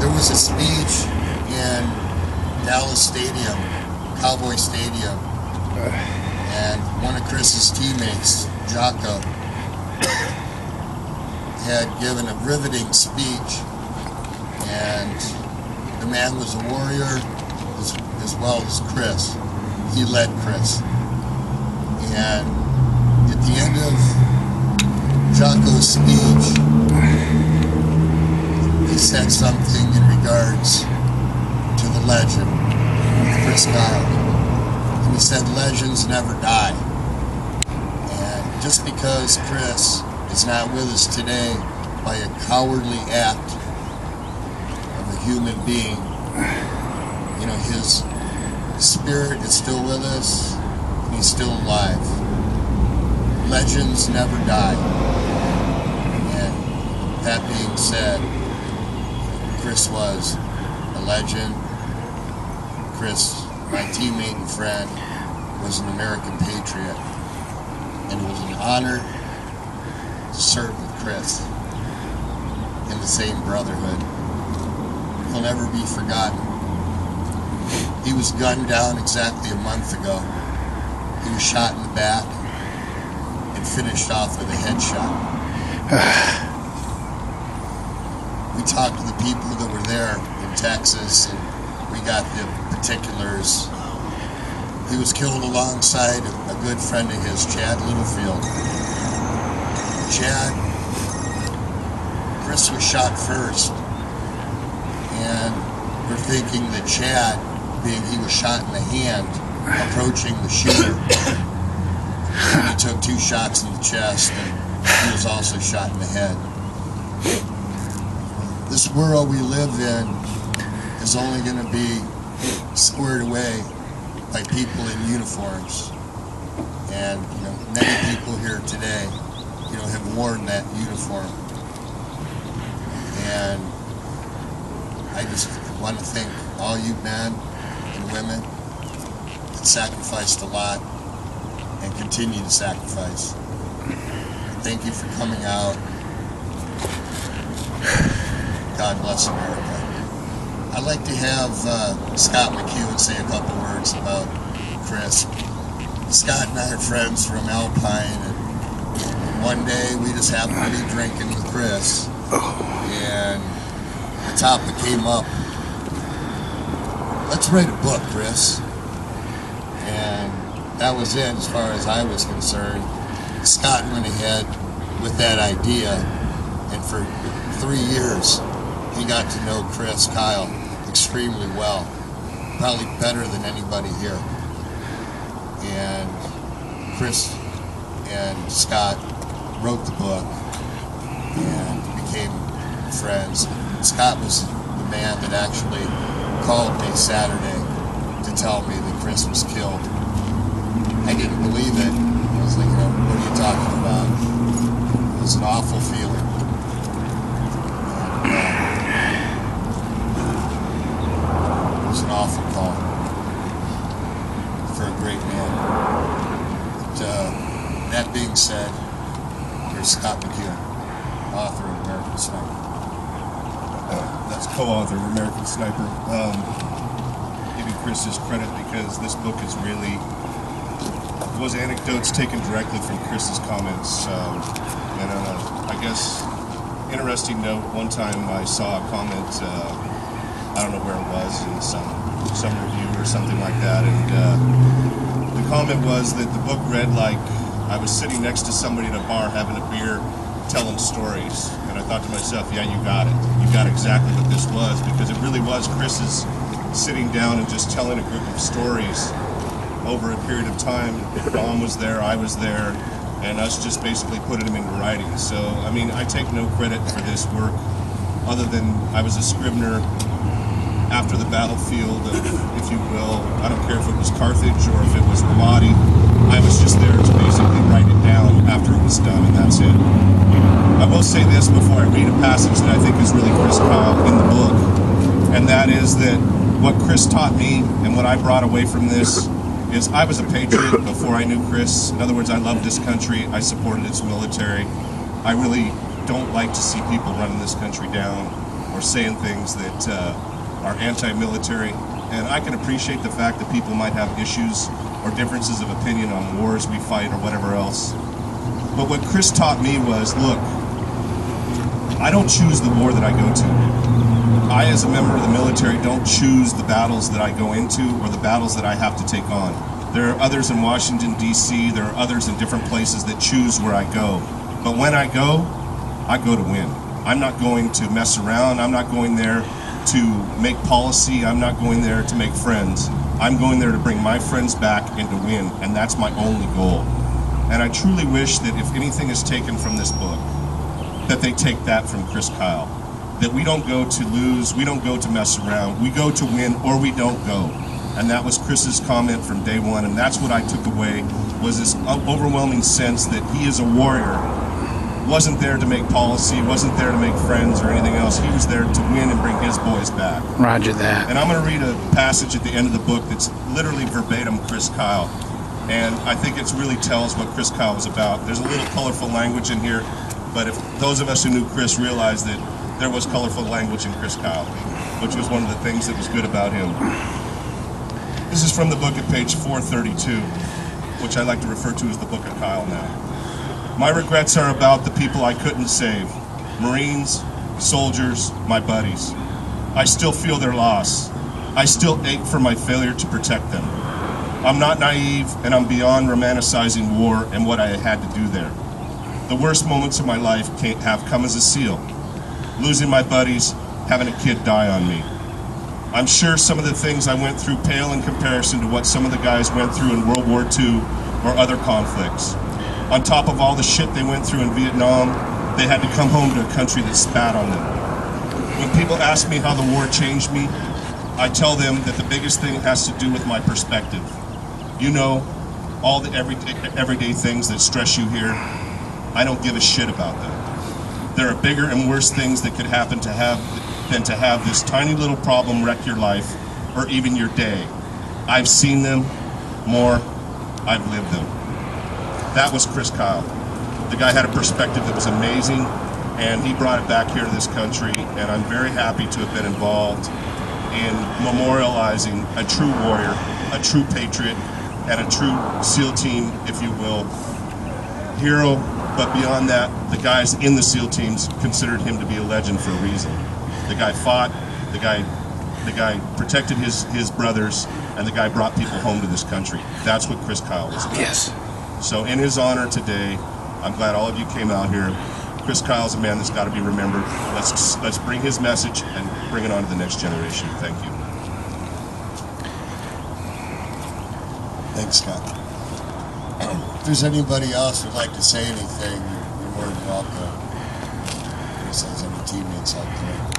There was a speech in Dallas Stadium, Cowboy Stadium, and one of Chris's teammates, Jocko, had given a riveting speech, and the man was a warrior as well as Chris. He led Chris. And at the end of Jocko's speech, he said something in regards to the legend, Chris Kyle. And he said, legends never die. And just because Chris is not with us today by a cowardly act of a human being, you know, his spirit is still with us, and he's still alive. Legends never die. And that being said, Chris was a legend. Chris, my teammate and friend, was an American patriot, and it was an honor to serve with Chris in the same brotherhood. He'll never be forgotten. He was gunned down exactly a month ago. He was shot in the back and finished off with a headshot. We talked to the people that were there in Texas, and we got the particulars. He was killed alongside a good friend of his, Chad Littlefield. Chad, Chris was shot first, and we're thinking that Chad, being he was shot in the hand, approaching the shooter, and he took 2 shots in the chest, and he was also shot in the head. This world we live in is only going to be squared away by people in uniforms, and you know, many people here today, you know, have worn that uniform. And I just want to thank all you men and women that sacrificed a lot and continue to sacrifice. Thank you for coming out. God bless America. I'd like to have Scott McEwen say a couple words about Chris. Scott and I are friends from Alpine, and one day we just happened to be drinking with Chris, and the topic came up, let's write a book, Chris. And that was it as far as I was concerned. Scott went ahead with that idea, and for 3 years he got to know Chris Kyle extremely well, probably better than anybody here. And Chris and Scott wrote the book and became friends. Scott was the man that actually called me Saturday to tell me that Chris was killed. I didn't believe it. I was like, you know, what are you talking about? It was an awful feeling. It was an awful call for a great man. But, that being said, here's Scott McEwen, author of American Sniper. That's co-author of American Sniper. Giving Chris his credit because this book is really was anecdotes taken directly from Chris's comments. And I guess interesting note. One time I saw a comment. I don't know where it was, in some review or something like that, and the comment was that the book read like I was sitting next to somebody at a bar having a beer, telling stories. And I thought to myself, yeah, you got it. You got exactly what this was, because it really was Chris's sitting down and just telling a group of stories over a period of time. Mom was there, I was there, and us just basically putting them into writing. So, I mean, I take no credit for this work other than I was a scrivener after the battlefield, if you will. I don't care if it was Carthage or if it was Ramadi. I was just there to basically write it down after it was done, and that's it. I will say this before I read a passage that I think is really Chris Kyle in the book, and that is that what Chris taught me and what I brought away from this is I was a patriot before I knew Chris. In other words, I loved this country. I supported its military. I really don't like to see people running this country down. or saying things that are anti-military. And I can appreciate the fact that people might have issues or differences of opinion on wars we fight or whatever else. But what Chris taught me was, look, I don't choose the war that I go to. I, as a member of the military, don't choose the battles that I go into or the battles that I have to take on. There are others in Washington, D.C., there are others in different places that choose where I go. But when I go to win. I'm not going to mess around. I'm not going there to make policy. I'm not going there to make friends. I'm going there to bring my friends back and to win, and that's my only goal. And I truly wish that if anything is taken from this book, that they take that from Chris Kyle. That we don't go to lose, we don't go to mess around, we go to win or we don't go. And that was Chris's comment from day one, and that's what I took away, was this overwhelming sense that he is a warrior. Wasn't there to make policy, wasn't there to make friends or anything else. He was there to win and bring his boys back. Roger that. And I'm going to read a passage at the end of the book that's literally verbatim Chris Kyle. And I think it really tells what Chris Kyle was about. There's a little colorful language in here, but if those of us who knew Chris realized that there was colorful language in Chris Kyle, which was one of the things that was good about him. This is from the book at page 432, which I like to refer to as the Book of Kyle now. My regrets are about the people I couldn't save. Marines, soldiers, my buddies. I still feel their loss. I still ache for my failure to protect them. I'm not naive, and I'm beyond romanticizing war and what I had to do there. The worst moments of my life have come as a SEAL. Losing my buddies, having a kid die on me. I'm sure some of the things I went through pale in comparison to what some of the guys went through in World War II or other conflicts. On top of all the shit they went through in Vietnam, they had to come home to a country that spat on them. When people ask me how the war changed me, I tell them that the biggest thing has to do with my perspective. You know, all the everyday things that stress you here, I don't give a shit about them. There are bigger and worse things that could happen than to have this tiny little problem wreck your life or even your day. I've seen them more, I've lived them. That was Chris Kyle. The guy had a perspective that was amazing, and he brought it back here to this country, and I'm very happy to have been involved in memorializing a true warrior, a true patriot, and a true SEAL team, if you will, hero. But beyond that, the guys in the SEAL teams considered him to be a legend for a reason. The guy fought, the guy protected his brothers, and the guy brought people home to this country. That's what Chris Kyle was about. Yes. So in his honor today, I'm glad all of you came out here. Chris Kyle's a man that's got to be remembered. Let's bring his message and bring it on to the next generation. Thank you. Thanks, Scott. If there's anybody else who'd like to say anything, you're more than welcome. Chris has any teammates out there.